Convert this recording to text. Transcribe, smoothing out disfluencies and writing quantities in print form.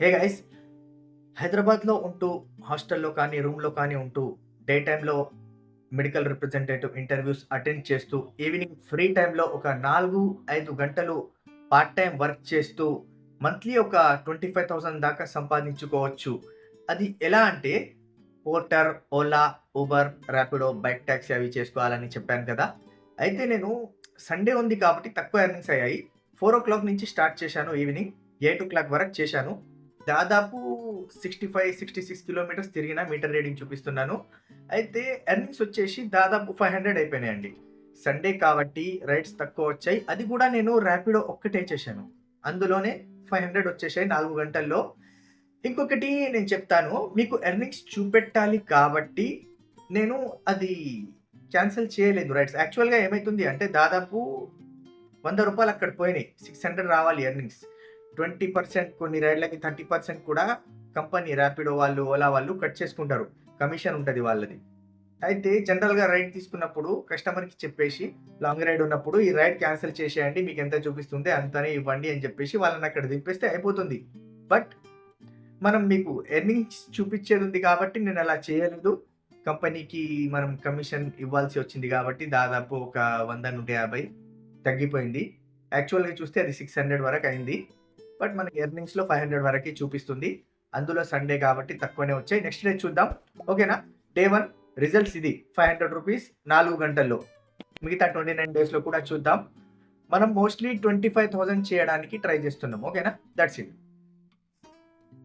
Hey guys, హైదరాబాద్‌లో ఉంటూ హాస్టల్‌లో కానీ, రూమ్‌లో కానీ ఉంటూ డే టైమ్‌లో మెడికల్ రిప్రజెంటేటివ్ ఇంటర్వ్యూస్ అటెండ్ చేస్తూ, ఈవినింగ్ ఫ్రీ టైమ్‌లో ఒక 4, 5 గంటలు పార్ట్ టైమ్ వర్క్ చేస్తూ మంత్లీ ఒక 25,000 దాకా సంపాదించుకోవచ్చు. అది ఎలా అంటే Porter, Ola, Uber, Rapido, bike taxi అవి చేసుకోవాలని చెప్పాను కదా! అయితే నేను సండే ఉంది కాబట్టి తక్కువ ఎర్నింగ్స్ అయ్యాయి. 4:00 నుంచి స్టార్ట్ చేశాను ఈవినింగ్. 8:00 వరకు చేశాను. దాదాపు 65, 66 కిలోమీటర్స్ తిరిగిన మీటర్ రీడింగ్ చూపిస్తున్నాను. అయితే ఎర్నింగ్స్ వచ్చేసి దాదాపు 500 అయిపోయినాయండి. సండే కాబట్టి రైడ్స్ తక్కువొచ్చాయి. అది కూడా నేను ర్యాపిడో ఒక్కటే చేశాను. అందులోనే 500 వచ్చేసాయి 4 గంటల్లో. ఇంకొకటి నేను చెప్తాను. మీకు ఎర్నింగ్స్ చూపెట్టాలి కాబట్టి నేను అది క్యాన్సెల్ చేయలేదు రైడ్స్. యాక్చువల్‌గా ఏమైతుంది అంటే దాదాపు రూ. 100 అక్కడ పోయినాయి. 600 రావాలి ఎర్నింగ్స్. 20% కొన్ని రైడ్‌లకి 30% కూడా కంపెనీ ర్యాపిడో వాళ్ళు, ఓలా వాళ్ళు కట్ చేసుకుంటారు. కమిషన్ ఉంటది వాళ్ళది. అయితే జనరల్‌గా రైడ్ తీసుకున్నప్పుడు కస్టమర్‌కి చెప్పేసి లాంగ్ రైడ్ ఉన్నప్పుడు ఈ రైడ్ క్యాన్సెల్ చేసేయండి. మీకెంత చూపిస్తుంటే అంతనే ఇవ్వండి అని చెప్పేసి వాళ్ళని అక్కడ దింపేస్తే అయిపోతుంది. బట్ మనం మీకు ఎర్నింగ్స్ చూపిచ్చేది ఉంది కాబట్టి నేను అలా చేయలేదు. కంపెనీకి మనం కమిషన్ ఇవ్వాల్సి వచ్చింది కాబట్టి దాదాపు ఒక 100, 150 తగ్గిపోయింది. యాక్చువల్‌గా చూస్తే అది 600 వరకయింది. బట్ మనకి ఎర్నింగ్స్‌లో 500 వరకే చూపిస్తుంది. అందులో సండే కాబట్టి తక్కువనే వచ్చాయి. నెక్స్ట్ డే చూద్దాం. ఓకేనా? డే 1 రిజల్ట్స్ ఇది. రూ. 500 4 గంటల్లో. మిగతా 29 డేస్‌లో కూడా చూద్దాం. మనం మోస్ట్‌లీ 25,000 చేయడానికి ట్రై చేస్తున్నాం. ఓకేనా? That's it.